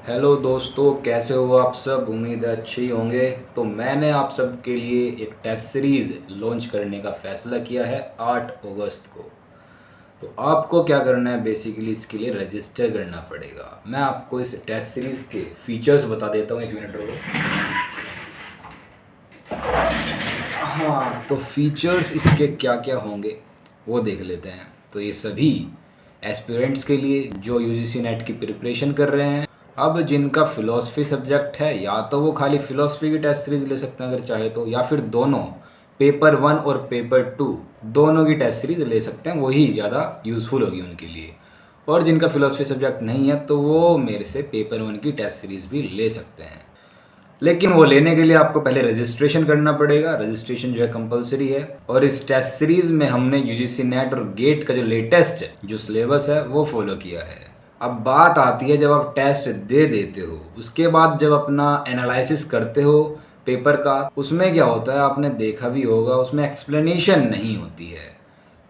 Hello दोस्तों, कैसे हो आप सब। उम्मीद है अच्छे ही होंगे। तो मैंने आप सब के लिए एक टेस्ट सीरीज़ लॉन्च करने का फ़ैसला किया है 8 अगस्त को। तो आपको क्या करना है, बेसिकली इसके लिए रजिस्टर करना पड़ेगा। मैं आपको इस टेस्ट सीरीज़ के फीचर्स बता देता हूँ, 1 मिनट रुको। हाँ, तो फीचर्स इसके क्या क्या होंगे वो देख लेते हैं। तो ये सभी एस्पिरेंट्स के लिए जो यूजीसी नेट की प्रिपरेशन कर रहे हैं। अब जिनका फ़िलासफ़ी सब्जेक्ट है, या तो वो खाली फ़िलासफ़ी की टेस्ट सीरीज़ ले सकते हैं अगर चाहे तो, या फिर दोनों पेपर 1 और पेपर 2 दोनों की टेस्ट सीरीज़ ले सकते हैं। वही ज़्यादा यूज़फुल होगी उनके लिए। और जिनका फ़िलासफ़ी सब्जेक्ट नहीं है तो वो मेरे से पेपर 1 की टेस्ट सीरीज़ भी ले सकते हैं। लेकिन वो लेने के लिए आपको पहले रजिस्ट्रेशन करना पड़ेगा। रजिस्ट्रेशन जो है कंपलसरी है। और इस टेस्ट सीरीज़ में हमने यूजीसी नेट और गेट का जो लेटेस्ट जो सिलेबस है वो फॉलो किया है। अब बात आती है, जब आप टेस्ट दे देते हो उसके बाद जब अपना एनालिसिस करते हो पेपर का, उसमें क्या होता है आपने देखा भी होगा, उसमें एक्सप्लेनेशन नहीं होती है।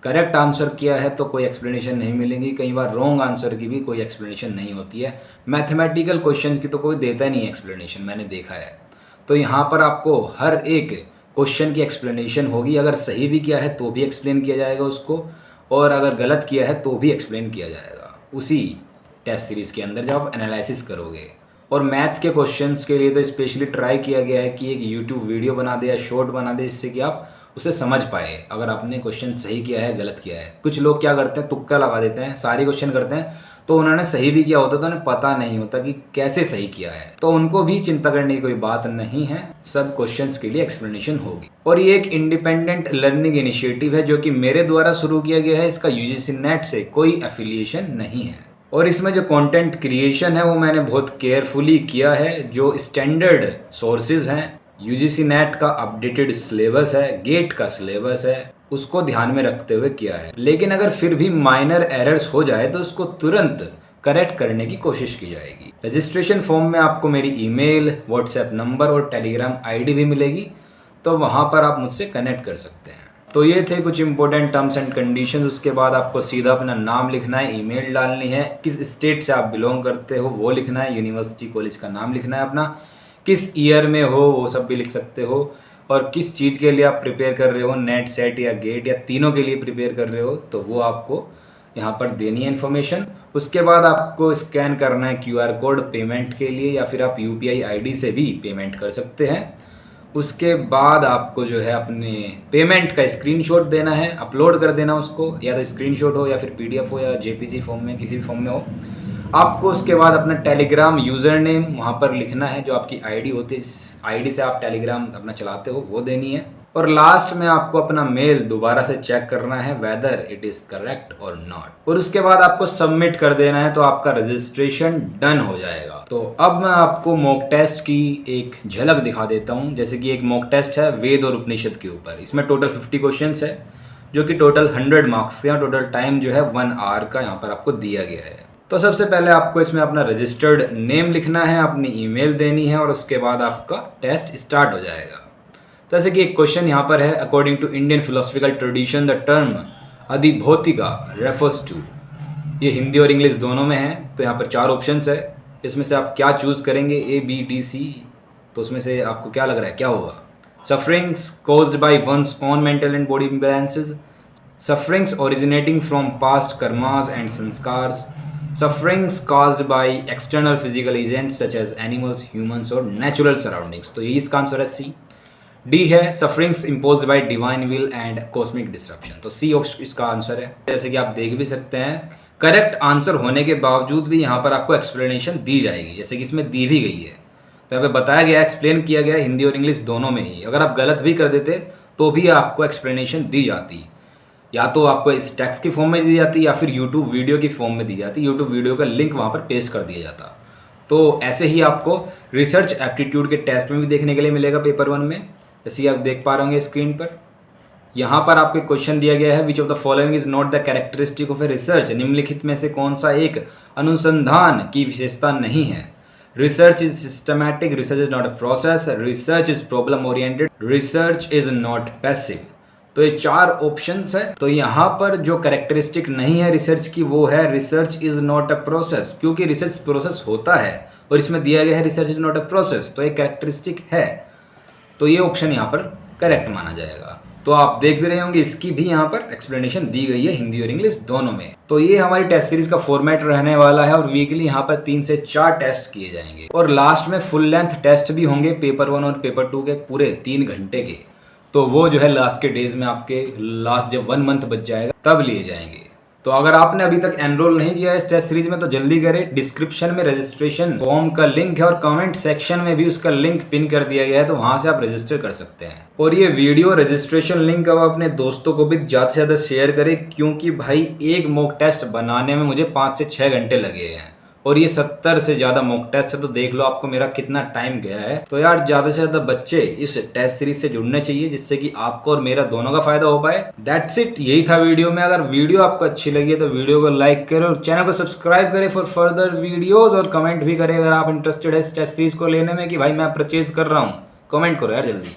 करेक्ट आंसर किया है तो कोई एक्सप्लेनेशन नहीं मिलेंगी, कई बार रॉन्ग आंसर की भी कोई एक्सप्लेनेशन नहीं होती है। मैथमेटिकल क्वेश्चन की तो कोई देता नहीं है एक्सप्लेनेशन, मैंने देखा है। तो यहाँ पर आपको हर एक क्वेश्चन की एक्सप्लेनेशन होगी। अगर सही भी किया है तो भी एक्सप्लेन किया जाएगा उसको, और अगर गलत किया है तो भी एक्सप्लेन किया जाएगा उसी टेस्ट सीरीज़ के अंदर जब आप एनालिसिस करोगे। और मैथ्स के क्वेश्चंस के लिए तो स्पेशली ट्राई किया गया है कि एक यूट्यूब वीडियो बना दे या शॉर्ट बना दे, जिससे कि आप उसे समझ पाए अगर आपने क्वेश्चन सही किया है गलत किया है। कुछ लोग क्या करते हैं, तुक्का लगा देते हैं, सारे क्वेश्चन करते हैं, तो उन्होंने सही भी किया होता तो उन्हें पता नहीं होता कि कैसे सही किया है। तो उनको भी चिंता करने की कोई बात नहीं है, सब क्वेश्चंस के लिए एक्सप्लेनेशन होगी। और ये एक इंडिपेंडेंट लर्निंग इनिशिएटिव है जो कि मेरे द्वारा शुरू किया गया है। इसका यूजीसी नेट से कोई एफिलिएशन नहीं है। और इसमें जो कंटेंट क्रिएशन है वो मैंने बहुत केयरफुली किया है। जो स्टैंडर्ड सोर्सेज हैं, यूजीसी नेट का अपडेटेड सिलेबस है, गेट का सिलेबस है, उसको ध्यान में रखते हुए किया है। लेकिन अगर फिर भी माइनर एरर्स हो जाए तो उसको तुरंत करेक्ट करने की कोशिश की जाएगी। रजिस्ट्रेशन फॉर्म में आपको मेरी ईमेल, व्हाट्सएप नंबर और टेलीग्राम आईडी भी मिलेगी, तो वहाँ पर आप मुझसे कनेक्ट कर सकते हैं। तो ये थे कुछ इंपॉर्टेंट टर्म्स एंड कंडीशंस। उसके बाद आपको सीधा अपना नाम लिखना है, ईमेल डालनी है, किस स्टेट से आप बिलोंग करते हो वो लिखना है, यूनिवर्सिटी कॉलेज का नाम लिखना है अपना, किस ईयर में हो वो सब भी लिख सकते हो, और किस चीज़ के लिए आप प्रिपेयर कर रहे हो, नेट, सेट या गेट या तीनों के लिए प्रिपेयर कर रहे हो, तो वो आपको यहाँ पर देनी है इन्फॉर्मेशन। उसके बाद आपको स्कैन करना है क्यूआर कोड पेमेंट के लिए, या फिर आप यूपीआई आईडी से भी पेमेंट कर सकते हैं। उसके बाद आपको जो है अपने पेमेंट का स्क्रीनशॉट देना है, अपलोड कर देना उसको, या तो स्क्रीनशॉट हो या फिर पीडीएफ हो या जेपीजी फॉर्म में, किसी भी फॉर्म में हो। आपको उसके बाद अपना टेलीग्राम यूज़र नेम वहाँ पर लिखना है, जो आपकी आईडी होती है, जिस आईडी से आप टेलीग्राम अपना चलाते हो वो देनी है। और लास्ट में आपको अपना मेल दोबारा से चेक करना है वेदर इट इज़ करेक्ट और नॉट, और उसके बाद आपको सबमिट कर देना है, तो आपका रजिस्ट्रेशन डन हो जाएगा। तो अब मैं आपको मॉक टेस्ट की एक झलक दिखा देता हूँ। जैसे कि एक मॉक टेस्ट है वेद और उपनिषद के ऊपर, इसमें टोटल 50 क्वेश्चन है, जो कि टोटल 100 मार्क्स के, टोटल टाइम जो है 1 आवर का यहाँ पर आपको दिया गया है। तो सबसे पहले आपको इसमें अपना रजिस्टर्ड नेम लिखना है, अपनी ईमेल देनी है, और उसके बाद आपका टेस्ट स्टार्ट हो जाएगा। तो जैसे कि एक क्वेश्चन यहाँ पर है, according to Indian philosophical tradition the term adhibhautika refers to. ये हिंदी और इंग्लिश दोनों में है। तो यहाँ पर 4 ऑप्शंस है, इसमें से आप क्या चूज़ करेंगे, ए बी डी सी। तो उसमें से आपको क्या लग रहा है क्या होगा। Sufferings caused by one's own mental and body imbalances, sufferings originating from past karmas and sanskars, sufferings caused by external physical agents such as animals, humans और natural surroundings। तो यही इसका आंसर है सी। डी है sufferings imposed by divine will and cosmic disruption। तो सी इसका answer है। जैसे कि आप देख भी सकते हैं, करेक्ट आंसर होने के बावजूद भी यहाँ पर आपको एक्सप्लेनेशन दी जाएगी, जैसे कि इसमें दी भी गई है। तो यहाँ पे बताया गया, एक्सप्लेन किया गया हिंदी और इंग्लिश दोनों में ही। अगर आप गलत भी कर देते तो भी आपको एक्सप्लेनेशन दी जाती, या तो आपको इस टेक्स्ट की फॉर्म में दी जाती या फिर यूट्यूब वीडियो की फॉर्म में दी जाती। यूट्यूब वीडियो का लिंक वहाँ पर पेस्ट कर दिया जाता। तो ऐसे ही आपको रिसर्च एप्टीट्यूड के टेस्ट में भी देखने के लिए मिलेगा पेपर 1 में, जैसे आप देख पा रहे होंगे स्क्रीन पर। यहाँ पर आपको क्वेश्चन दिया गया है, which of the following is not the characteristic of a research. निम्नलिखित में से कौन सा एक अनुसंधान की विशेषता नहीं है। Research is systematic, research is not a process, research is problem oriented, research is not passive, तो ये 4 ऑप्शंस है। तो यहाँ पर जो कैरेक्टरिस्टिक नहीं है रिसर्च की वो है research is not a process, क्योंकि रिसर्च प्रोसेस होता है और इसमें दिया गया है research is not a process, तो ये कैरेक्टरिस्टिक है। तो ये ऑप्शन यहाँ पर करेक्ट माना जाएगा। तो आप देख भी रहे होंगे इसकी भी यहाँ पर एक्सप्लेनेशन दी गई है हिंदी और इंग्लिश दोनों में। तो ये हमारी टेस्ट सीरीज का फॉर्मेट रहने वाला है और वीकली यहाँ पर 3 से 4 टेस्ट किए जाएंगे और लास्ट में फुल लेंथ टेस्ट भी होंगे पेपर 1 और पेपर 2 के पूरे 3 घंटे के। तो वो जो है लास्ट के डेज में आपके लास्ट जब 1 मंथ बच जाएगा तब लिए जाएंगे। तो अगर आपने अभी तक एनरोल नहीं किया है इस टेस्ट सीरीज में तो जल्दी करें। डिस्क्रिप्शन में रजिस्ट्रेशन फॉर्म का लिंक है और कमेंट सेक्शन में भी उसका लिंक पिन कर दिया गया है, तो वहां से आप रजिस्टर कर सकते हैं। और ये वीडियो रजिस्ट्रेशन लिंक अब अपने दोस्तों को भी ज़्यादा से ज़्यादा शेयर करें, क्योंकि भाई एक मॉक टेस्ट बनाने में मुझे 5 से 6 घंटे लगे हैं और ये 70 से ज़्यादा मॉक टेस्ट है, तो देख लो आपको मेरा कितना टाइम गया है। तो यार ज़्यादा से ज़्यादा बच्चे इस टेस्ट सीरीज से जुड़ने चाहिए, जिससे कि आपको और मेरा दोनों का फायदा हो पाए। दैट्स इट, यही था वीडियो में। अगर वीडियो आपको अच्छी लगी है तो वीडियो को लाइक करें और चैनल को सब्सक्राइब करें फॉर फर्दर वीडियोज़, और कमेंट भी करें अगर आप इंटरेस्टेड है इस टेस्ट सीरीज को लेने में कि भाई मैं परचेज कर रहा हूँ। कमेंट करो यार जल्दी।